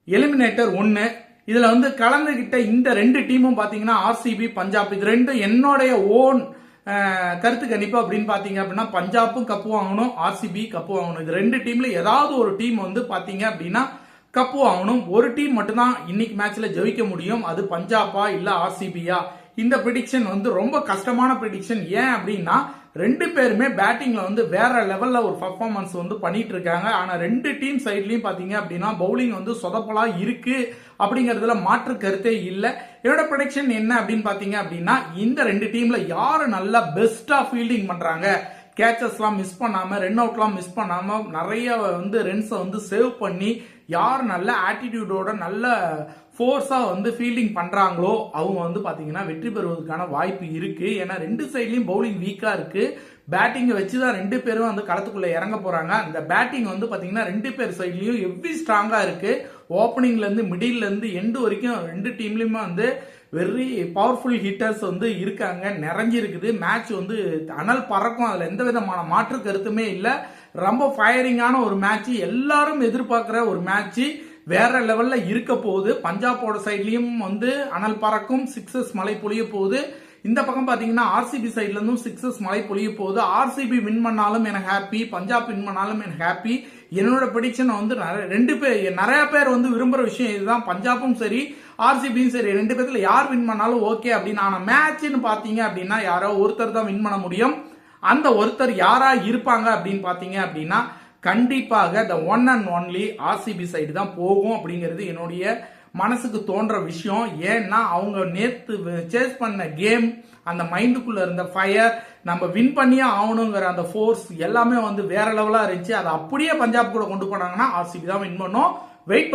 Eliminator 1. இதுல வந்து கலந்துகிட்ட இந்த ரெண்டு டீமும் பாத்தீங்கன்னா ஆர்சிபி, பஞ்சாப். இது ரெண்டும் என்னுடைய ஓன் கருத்து கணிப்பு அப்படின்னு பாத்தீங்க அப்படின்னா பஞ்சாப்பும் கப்பு வாங்கணும், ஆர்சிபி கப்பு வாங்கணும். இது ரெண்டு டீம்ல ஏதாவது ஒரு டீம் வந்து பாத்தீங்க அப்படின்னா கப்பு வாங்கணும். ஒரு டீம் மட்டும்தான் இன்னைக்கு மேட்ச்ல ஜெயிக்க முடியும். அது பஞ்சாபா இல்ல ஆர்சிபியா? இந்த ப்ரெடிக்ஷன் வந்து ரொம்ப கஷ்டமான ப்ரெடிக்ஷன். ஏன் அப்படின்னா ரெண்டு பேருமே பேட்டிங்ல வந்து வேற லெவல்ல ஒரு பர்ஃபார்மன்ஸ் வந்து பண்ணிட்டு இருக்காங்க. ஆனா ரெண்டு டீம் சைட்லயும் பாத்தீங்க அப்படின்னா பவுலிங் வந்து சொதப்பலா இருக்கு அப்படிங்கறதுல மாற்று கருத்தே இல்ல. என்னோட ப்ரெடிக்ஷன் என்ன அப்படின்னு பாத்தீங்க அப்படின்னா இந்த ரெண்டு டீம்ல யாரு நல்லா பெஸ்டா ஃபீல்டிங் பண்றாங்க, கேச்சஸ்லாம் மிஸ் பண்ணாம, ரன் அவுட்லாம் மிஸ் பண்ணாம நிறைய வந்து ரன்ஸை வந்து சேவ் பண்ணி யார் நல்ல ஆட்டிடியூடோட நல்ல ஃபோர்ஸா வந்து ஃபீல்டிங் பண்றாங்களோ அவங்க வந்து பாத்தீங்கன்னா வெற்றி பெறுவதற்கான வாய்ப்பு இருக்கு. ஏன்னா ரெண்டு சைட்லயும் பவுலிங் வீக்கா இருக்கு. பேட்டிங்கை வச்சுதான் ரெண்டு பேரும் வந்து களத்துக்குள்ள இறங்க போறாங்க. இந்த பேட்டிங் வந்து பாத்தீங்கன்னா ரெண்டு பேர் சைட்லயும் எவ்வி ஸ்ட்ராங்கா இருக்கு. ஓப்பனிங்ல இருந்து மிடில் இருந்து எண்டு வரைக்கும் ரெண்டு டீம்லயுமே வந்து வெரி பவர்ஃபுல் ஹிட்டர்ஸ் வந்து இருக்காங்க, நிறைஞ்சிருக்குது. மேட்ச் வந்து அனல் பறக்கும், அதுல எந்த விதமான மாற்று கருத்துமே இல்ல. ரொம்ப ஃபயரிங்கான ஒரு மேட்ச், எல்லாரும் எதிர்பார்க்கிற ஒரு மேட்ச், வேற லெவல்ல இருக்க போகுது. பஞ்சாபோட சைட்லயும் வந்து அனல் பறக்கும், சிக்ஸஸ் மழை பொழிய போகுது. இந்த பக்கம் பாத்தீங்கன்னா ஆர்சிபி சைட்ல இருந்தும் சிக்ஸஸ் மழை பொழிய போகுது. ஆர்சிபி வின் பண்ணாலும் எனக்கு ஹாப்பி, பஞ்சாப் வின் பண்ணாலும் எனக்கு ஹாப்பி. என்னோட ப்ரெடிக்ஷன் வந்து நிறைய பேர் வந்து விரும்புற விஷயம் இதுதான். பஞ்சாபும் சரி ஆர்சிபியும் சரி ரெண்டு பேர்த்துல யார் வின் பண்ணாலும் ஓகே அப்படின்னு. ஆனா மேட்ச்னு பாத்தீங்க அப்படின்னா யாரோ ஒருத்தர் தான் வின் பண்ண முடியும். அந்த ஒருத்தர் யாரா இருப்பாங்க அப்படின்னு பாத்தீங்க அப்படின்னா கண்டிப்பாக the one and only RCB side தான் போகும் அப்படிங்கிறது என்னுடைய மனசுக்கு தோன்ற விஷயம். ஏன்னா அவங்க நேத்து சேஸ் பண்ண கேம், அந்த மைண்டுக்குள்ள இருந்த ஃபயர், நம்ம வின் பண்ணியே ஆகணுங்கிற அந்த ஃபோர்ஸ் எல்லாமே வந்து வேற லெவலா இருந்துச்சு. அதை அப்படியே பஞ்சாப் கூட கொண்டு போனாங்கன்னா ஆர்சிபி தான் வின் பண்ணும். வெயிட்